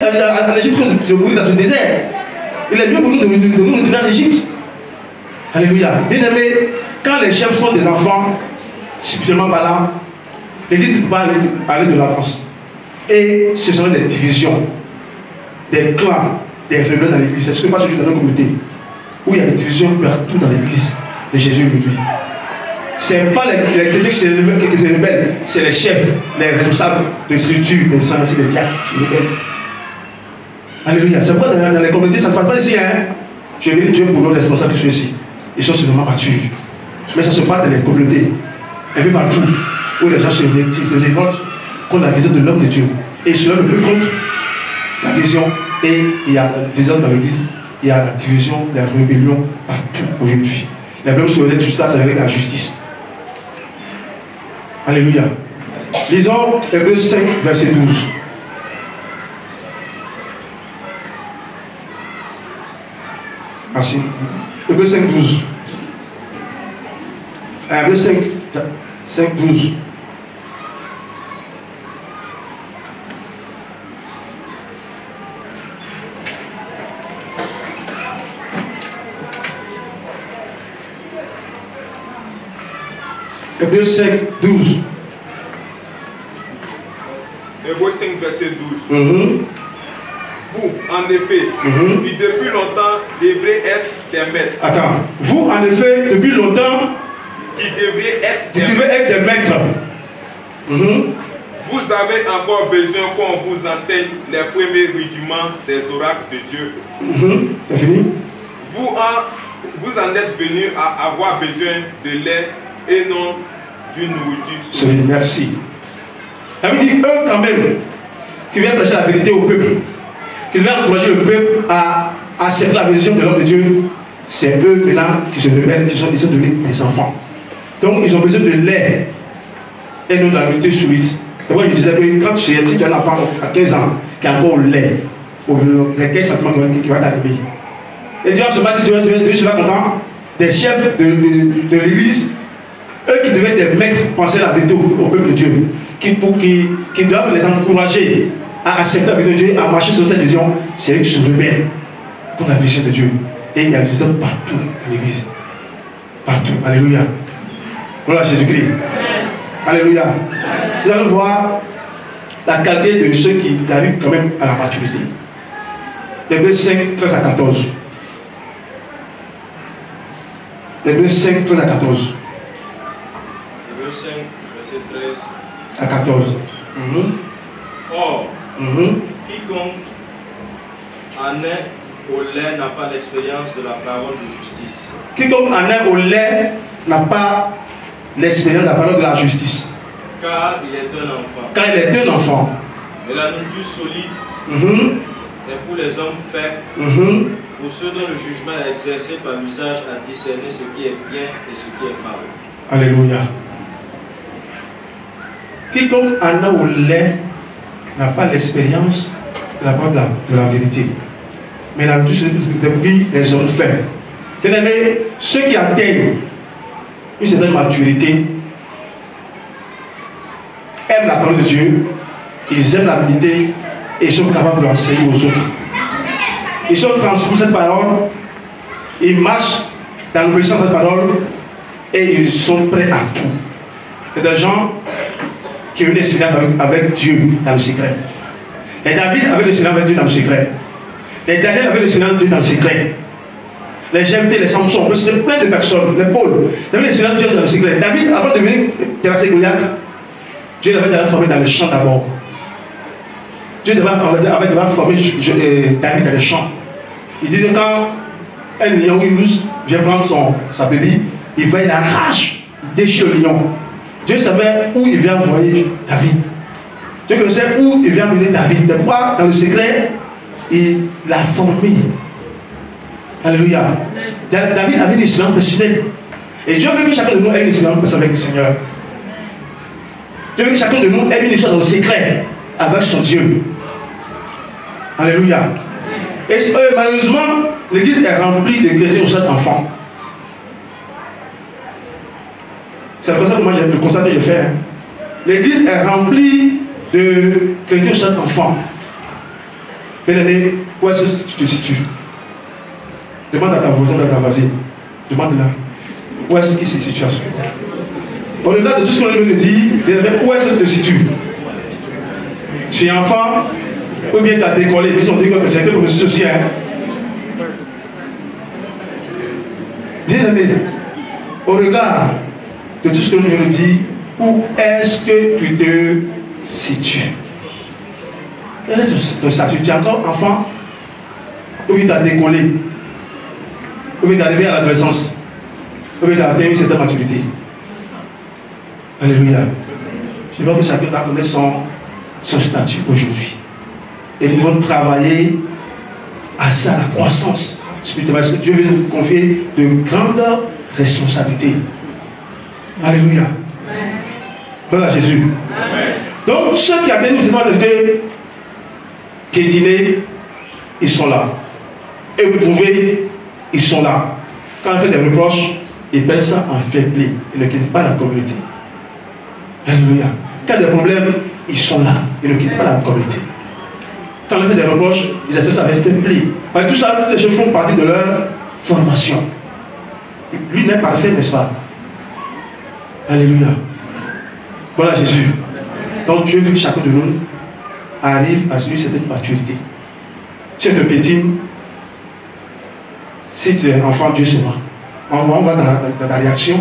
en Égypte que de mourir dans ce désert. Il est mieux pour nous de nous retourner en Égypte. Alléluia. Bien aimé, quand les chefs sont des enfants, spirituellement parlant, l'Église ne peut pas aller de l'avance. Et ce sont des divisions, des clans, des rebelles dans l'Église. C'est ce que passe aujourd'hui dans notre communauté, où il y a des divisions partout dans l'Église de Jésus aujourd'hui. Ce n'est pas les chrétiens qui se rebellent, c'est les chefs, les responsables de structures, des saints, des diacres qui se rebellent. Alléluia. C'est pourquoi dans les communautés, ça ne se passe pas ici. Je bénis Dieu pour nos responsables qui sont ici. Ils sont seulement matures. Mais ça se passe dans les communautés. Un peu partout où les gens se révoltent contre la vision de l'homme de Dieu. Et cela le plus contre la vision. Et il y a des hommes dans l'église, il y a la division, la rébellion partout aujourd'hui. Les problèmes se relèvent jusqu'à ça avec la justice. Alléluia. Lisons Hébreux 5, verset 12. Merci. Hébreux 5, 12. Hébreux 5, 12. Hébreux 5, 12. Hébreux 5, verset 12. Vous, en effet, qui depuis longtemps devrez être des maîtres. Attends. Vous, en effet, depuis longtemps, qui devez être des maîtres. Vous avez encore besoin qu'on vous enseigne les premiers rudiments des oracles de Dieu. C'est fini. Vous en êtes venus à avoir besoin de lait et non d'une nourriture solide. Merci. Ça veut dire eux quand même qui viennent prêcher la vérité au peuple, qui viennent encourager le peuple à accepter la vision de l'homme de Dieu, c'est eux maintenant qui se rebellent, ils sont devenus des enfants. Donc ils ont besoin de lait et non de la nourriture solide. Et moi je disais que quand si tu as un enfant à 15 ans qui a encore au lait, les 15 sentiments qui va t'arriver. Et Dieu en ce moment, si Dieu sera content des chefs de l'église, eux qui devaient être des maîtres, penser la vérité au peuple de Dieu, qui doivent les encourager à accepter la vision de Dieu, à marcher sur cette vision, c'est eux qui se rebellent pour la vision de Dieu. Et il y a des hommes partout à l'église. Partout. Alléluia. Voilà Jésus-Christ. Alléluia. Nous allons voir la qualité de ceux qui arrivent quand même à la maturité. Hébreux 5, 13 à 14. Hébreux 5, 13 à 14. Hébreux 5, verset 13 à 14. Or, quiconque en est au lait n'a pas l'expérience de la parole de justice. Quiconque en est au lait n'a pas l'expérience de la parole de la justice. Car il est un enfant. Car il est un enfant. Et la nourriture solide est pour les hommes faibles, pour ceux dont le jugement est exercé par l'usage à discerner ce qui est bien et ce qui est mal. Alléluia. Quiconque en est au lait n'a pas l'expérience de la parole de la vérité. Mais la nourriture est pour les hommes faibles. Bien aimé, ceux qui atteignent une certaine maturité aiment la parole de Dieu, ils aiment la vérité et ils sont capables de l'enseigner aux autres. Ils sont transmis cette parole, ils marchent dans l'obéissance de cette parole et ils sont prêts à tout. C'est des gens qui ont une expérience avec Dieu dans le secret. Et David avait l'expérience avec Dieu dans le secret. Les Daniel avaient l'expérience de Dieu dans le secret. Les Jephthé, les Samson, c'était plein de personnes, les Paul, ils avaient l'expérience de Dieu dans le secret. David, avant de venir terrasser Goliath, Dieu l'avait déjà formé dans le champ d'abord. Dieu avait déjà formé David dans le champ. Il disait quand un lion ou une mousse vient prendre sa bébé, il va, il arrache, il déchire le lion. Dieu savait où il vient envoyer David. Dieu connaissait où il vient mener David. De quoi, dans le secret, il l'a formé. Alléluia. David avait une expérience personnelle. Et Dieu veut que chacun de nous ait une expérience personnelle avec le Seigneur. Dieu veut que chacun de nous ait une histoire dans le secret avec son Dieu. Alléluia. Et malheureusement, l'église est remplie de chrétiens aux 7 enfants. C'est le constat que je fais. L'église est remplie de chrétiens aux 7 enfants. Bien-aimé, où est-ce que tu te situes? Demande à ta voisine, à ta voisine. Demande-la. Où est-ce qu'il se situe? Au regard de tout ce qu'on vient de dire, bien-aimé, où est-ce que tu te situes? Tu es enfant, ou bien tu as décollé? Mais si on décolle, c'est un peu aussi, hein. Bien-aimé, au regard de tout ce que nous venons de dire, où est-ce que tu te situes? Quel est ton statut? Tu es encore enfant? Ou bien tu as décollé? Ou bien tu es arrivé à l'adolescence? Ou bien tu as atteint une certaine maturité? Alléluia. Je veux que chacun doit connaître son statut aujourd'hui. Et nous devons travailler à ça, la croissance spirituelle. Parce que Dieu veut nous confier de grandes responsabilités. Alléluia. Voilà Jésus. Amen. Donc, ceux qui atteignent cette maturité, piétinés, ils sont là. Éprouvés, ils sont là. Quand on fait des reproches, ils prennent ça en faiblesse. Ils ne quittent pas la communauté. Alléluia. Quand il y a des problèmes, ils sont là. Ils ne quittent pas la communauté. Quand on fait des reproches, ils essaient ça avec faiblesse. Parce que tout ça, tous ces choses font partie de leur formation. Lui n'est pas parfait, n'est-ce pas? Alléluia. Voilà Jésus. Donc Dieu veut que chacun de nous arrive à une certaine maturité. Si tu te pétines, si tu es enfant, Dieu sera. On va dans la réaction.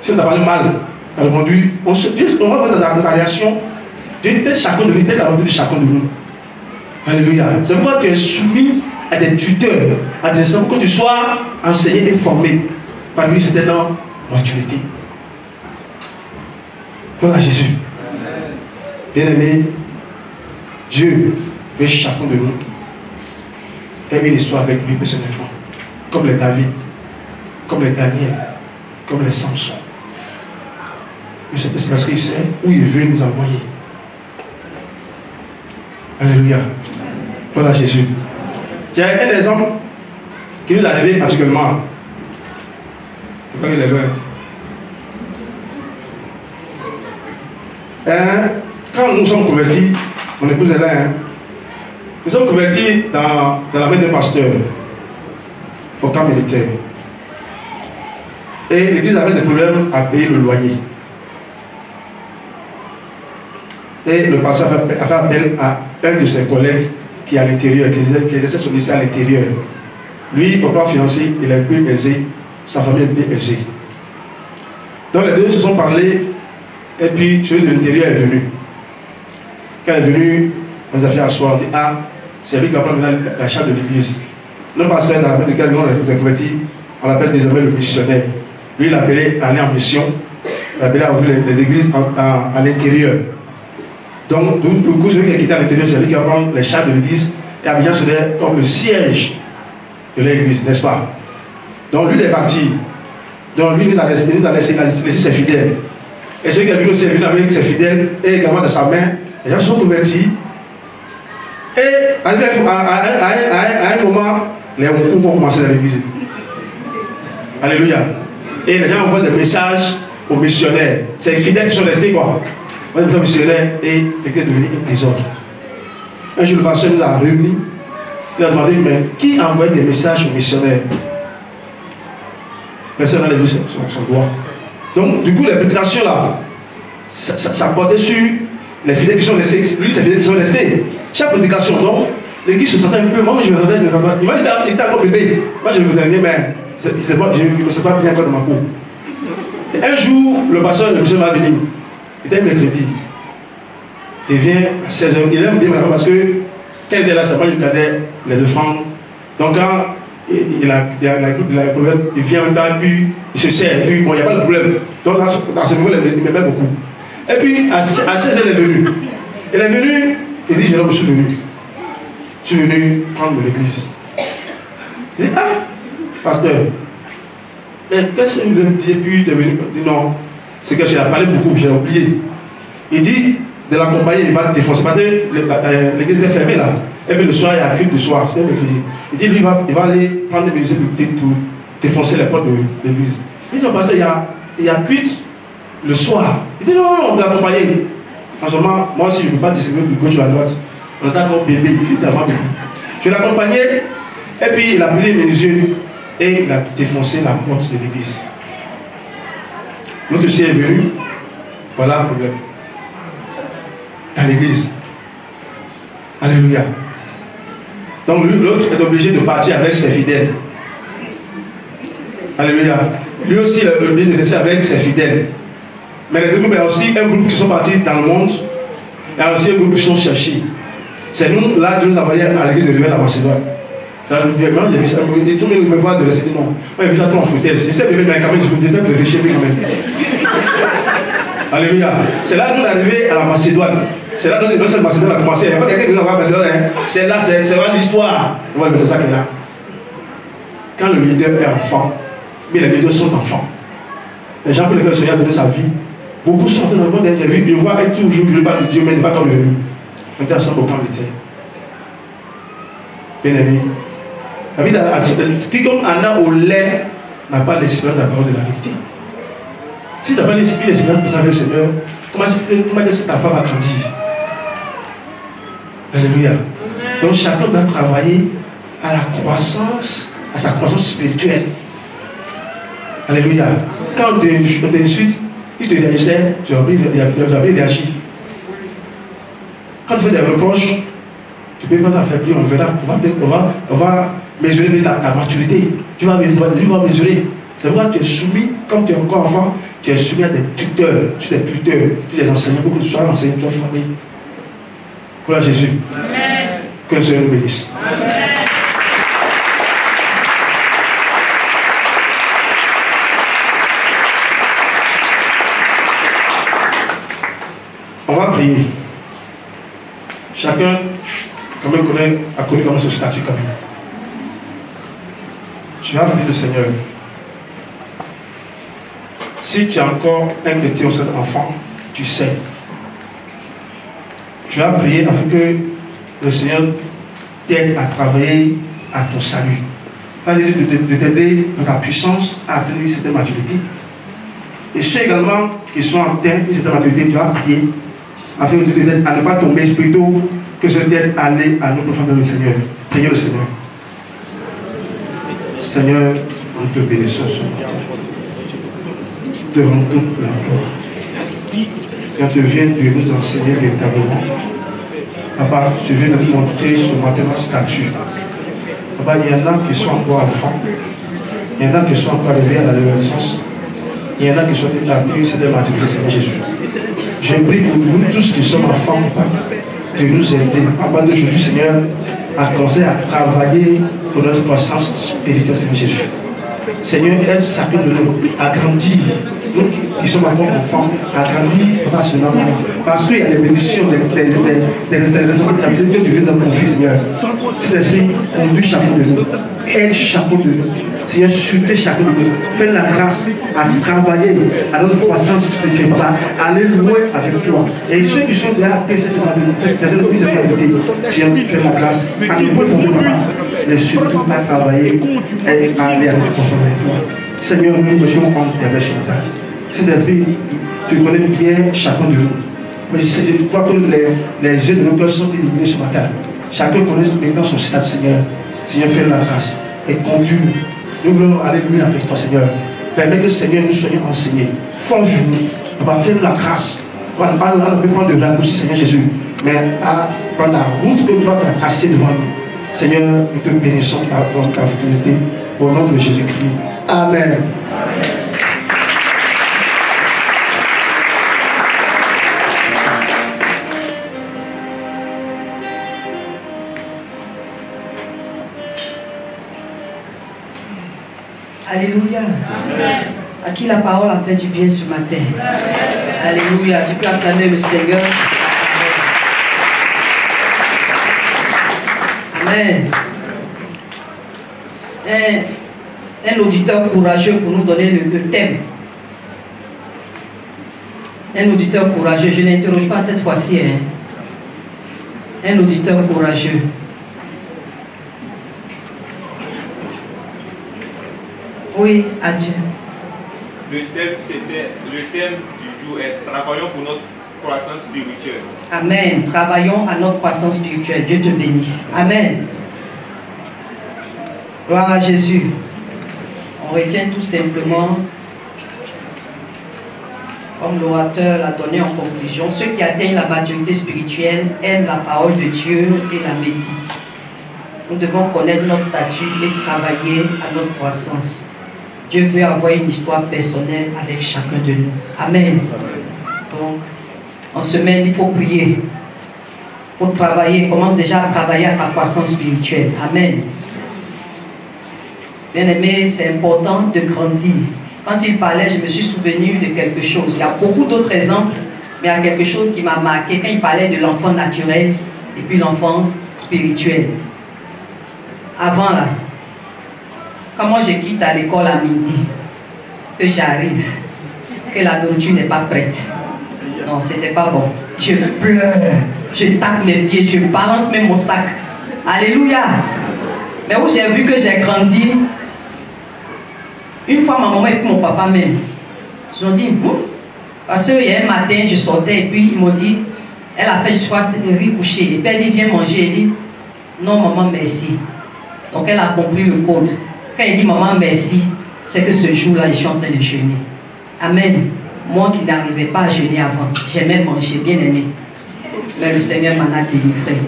Si on t'a parlé mal, tu as répondu, on va voir dans la réaction. Dieu teste chacun de nous, teste la volonté de chacun de nous. Alléluia. C'est pourquoi tu es soumis à des tuteurs, à des gens, pour que tu sois enseigné et formé par lui, c'est une maturité. Voilà Jésus. Bien-aimé, Dieu veut chacun de nous aimer l'histoire avec lui personnellement, comme les David, comme les Daniel, comme les Samson. C'est parce qu'il sait où il veut nous envoyer. Alléluia. Voilà Jésus. Il y a un exemple qui nous est arrivé particulièrement. Je crois qu'il est loin. Quand nous sommes convertis, mon épouse est là, nous sommes convertis dans la main d'un pasteur au camp militaire. Et l'église avait des problèmes à payer le loyer. Et le pasteur a fait appel à un de ses collègues qui est à l'intérieur, qui exerce son ministère à l'intérieur. Lui, au plan financier, il est un peu aisé, sa famille est un peu aisée. Donc les deux se sont parlé. Et puis, celui de l'intérieur est venu. Quand il est venu, on nous a fait asseoir. On dit, ah, c'est lui qui va prendre la charge de l'église. Le pasteur, dans la main de quel nom on est converti, on l'appelle désormais le missionnaire. Lui, il appelait à aller en mission. Il appelait à ouvrir les églises à l'intérieur. Donc, du coup, celui qui est quitté à l'intérieur, c'est lui qui va prendre les charges de l'église. Et Abidjan serait comme le siège de l'église, n'est-ce pas? Donc, lui, il est parti. Donc, lui, il nous a laissé ses fidèles. Et celui qui est venu aussi est venu avec ses fidèles et également de sa main. Les gens se sont convertis. Et à un moment, les coups vont commencer dans l'église. Alléluia. Et les gens envoient des messages aux missionnaires. C'est les fidèles qui sont restés quoi. On est missionnaires et l'église est devenue un désordre. Un jour, le pasteur nous a réunis. Il a demandé, mais qui envoie des messages aux missionnaires? Personne n'a levé son doigt. Donc, du coup, les prédications là, ça portait sur les fidèles qui sont restés. Lui, c'est les fidèles qui sont restés. Chaque prédication, donc, l'église se sentait un peu. Moi, je me sentais. Il était encore bébé. Moi, je me disais, mais je ne sais pas bien encore dans ma peau. Et un jour, le pasteur, le monsieur va venir. C'était mercredi. Il vient à 16h. Il aime bien parce que quand il était là, c'est moi qui regardais les offrandes. Donc, quand il a un problème, il vient en même temps, puis il se sert, puis bon, il n'y a pas de problème. Donc, dans ce niveau, il m'aimait beaucoup. Et puis, à 16h, il est venu. Il est venu, il dit, je suis venu. Je suis venu prendre l'église. Je dis, ah, pasteur, qu'est-ce que vous avez dit? Puis il est venu. Il dit, non, c'est que j'ai parlé beaucoup, j'ai oublié. Il dit, de l'accompagner, il va défoncer. Parce que l'église est fermée là. Et puis le soir, il y a culte de soir, c'est l'église. Il dit, lui, il va aller prendre des musiques pour défoncer les portes de l'église. Il dit, non, pasteur, il y a culte le soir. Il dit, non, on t'a accompagné. En ce moment, moi aussi, je ne peux pas distribuer du gauche à la droite. On était encore bébé, évidemment bébé. Je l'accompagnais, et puis il a pris mes yeux et il a défoncé la porte de l'église. L'autre aussi est venu, voilà le problème. Dans l'église. Alléluia. Donc l'autre est obligé de partir avec ses fidèles. Alléluia. Lui aussi est obligé de rester avec ses fidèles. Mais les deux groupes, il y a aussi un groupe qui sont partis dans le monde. Il y a aussi un groupe qui sont cherchés. C'est nous, là, Dieu nous a envoyé à l'église de Rivière la Macédoine. Ils sont venus me voir de rester non. Moi, j'ai vu ça trop en foutaise. Je sais que mais quand même, je me disais que je vais chez lui quand même. Alléluia. C'est là que nous sommes arrivés à la Macédoine. C'est là que cette Macédoine a commencé. Il n'y a pas quelqu'un qui nous a envoyé à la Macédoine. C'est là, c'est vraiment l'histoire. C'est ça qui est là. Quand le leader est enfant, mais les leaders sont enfants. Les gens pour lesquels le Seigneur a donné sa vie, beaucoup sont dans le monde. J'ai vu, je vois un toujours, je ne veux pas de Dieu, mais il n'est pas comme venu. On était ensemble au camp militaire. Bien aimé. La vie quiconque en a au lait n'a pas l'espérance de la parole de la vérité. Si tu n'as pas l'espérance pour savoir le Seigneur, comment est-ce que ta femme va grandir? Alléluia. Donc chacun doit travailler à la croissance, à sa croissance spirituelle. Alléluia. Quand on t'insulte, il te réagissait, tu vas bien réagir. Quand tu fais des reproches, tu peux pas t'affaiblir, on verra. On va mesurer ta maturité. Tu vas mesurer. C'est pourquoi tu es soumis, comme tu es encore enfant, tu es soumis à des tuteurs, tu es des enseignants, pour que tu sois enseigné, tu sois formé. Voilà Jésus. Amen. Que le Seigneur nous bénisse. Amen. On va prier. Chacun, quand même, a connu comment ce statut quand même. Je vais prier le Seigneur. Si tu as encore un petit ou seul enfant, tu sais. Tu vas prier afin que le Seigneur t'aide à travailler à ton salut. De t'aider dans sa puissance à atteindre une certaine maturité. Et ceux également qui sont atteints d'une certaine maturité, tu vas prier afin que tu t'aides à ne pas tomber plutôt que ce t'aide à aller à nos profondeurs du Seigneur. Priez le Seigneur. Seigneur, nous te bénissons ce matin. Devant toute la gloire. Quand tu viens de nous enseigner véritablement, Papa, tu viens de nous montrer ce matin notre statut. Papa, il y en a qui sont encore enfants, il y en a qui sont encore arrivés à l'adolescence, il y en a qui sont atteints c'est de maturité, Seigneur Jésus. Je prie pour nous tous qui sommes enfants, Papa, de nous aider, Papa, d'aujourd'hui, Seigneur, à commencer à travailler pour notre croissance spirituelle, Seigneur Jésus. Seigneur, aide chacun de nous à grandir. Nous qui sommes encore enfants, à grandir parce qu'il y a des bénédictions, des responsabilités que tu viens de nous confier, Seigneur. Cet esprit conduit chacun de nous, aide chacun de nous. Seigneur, soutient chacun de nous. Fais la grâce à travailler à notre croissance spirituelle, à aller loin avec toi. Et ceux qui sont déjà à cette invité, Seigneur, fais la grâce à ne pas tomber, Papa, mais surtout à travailler et à aller à notre conformité avec toi. Seigneur, nous mettons en terre sur ta. Saint-Esprit, tu connais bien chacun de nous. Je crois que les yeux de nos cœurs sont illuminés ce matin. Chacun connaît maintenant son stade, Seigneur. Seigneur, fais la grâce et conduis-nous. Nous voulons aller mieux avec toi, Seigneur. Permets que, Seigneur, nous soyons enseignés. Forge-nous. On va faire la grâce. On ne peut pas de raccourci, Seigneur Jésus, mais à prendre la route que toi tu as tracée devant nous. Seigneur, nous te bénissons par ta fidélité. Au nom de Jésus-Christ. Amen. Alléluia. Amen. À qui la parole a fait du bien ce matin. Amen. Alléluia. Tu peux acclamer le Seigneur. Amen. Un auditeur courageux pour nous donner le thème. Un auditeur courageux. Je n'interroge pas cette fois-ci. Un auditeur courageux. Oui, adieu. Le thème du jour est travaillons pour notre croissance spirituelle. Amen. Travaillons à notre croissance spirituelle. Dieu te bénisse. Amen. Gloire à Jésus. On retient tout simplement, comme l'orateur l'a donné en conclusion, ceux qui atteignent la maturité spirituelle aiment la parole de Dieu et la méditent. Nous devons connaître notre statut et travailler à notre croissance. Dieu veut avoir une histoire personnelle avec chacun de nous. Amen. Donc, en semaine, il faut prier. Il faut travailler. Commence déjà à travailler à ta croissance spirituelle. Amen. Bien-aimé, c'est important de grandir. Quand il parlait, je me suis souvenu de quelque chose. Il y a beaucoup d'autres exemples, mais il y a quelque chose qui m'a marqué quand il parlait de l'enfant naturel et puis l'enfant spirituel. Avant là, quand moi je quitte à l'école à midi, que j'arrive, que la nourriture n'est pas prête. Non, c'était pas bon. Je pleure, je tape mes pieds, je balance même mon sac. Alléluia. Mais où j'ai vu que j'ai grandi, une fois ma maman et puis mon papa même, ils ont dit, parce qu'il y a un matin, je sortais et puis ils m'ont dit, elle a fait, je crois, c'était des riz couchés. Et puis elle dit, viens manger. Elle dit, non maman, merci. Donc elle a compris le code. Quand elle dit maman, merci, c'est que ce jour-là, je suis en train de jeûner. Amen. Moi qui n'arrivais pas à jeûner avant, j'aimais manger, bien aimé. Mais le Seigneur m'en a délivré.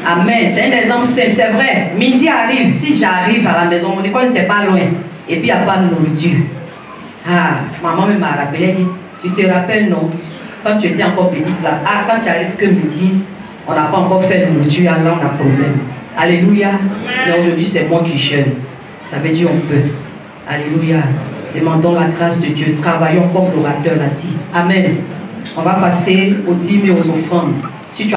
Amen. C'est un exemple simple, c'est vrai. Midi arrive, si j'arrive à la maison, mon école n'était pas loin. Et puis il n'y a pas de nourriture. Ah, maman m'a rappelé, elle dit, tu te rappelles, non? Quand tu étais encore petite là, ah, quand tu arrives que midi, on n'a pas encore fait de nourriture, là on a problème. Alléluia. Mais aujourd'hui c'est moi qui jeûne. Ça veut dire on peut. Alléluia. Demandons la grâce de Dieu. Travaillons comme l'orateur l'a dit. Amen. On va passer aux dîmes et aux offrandes.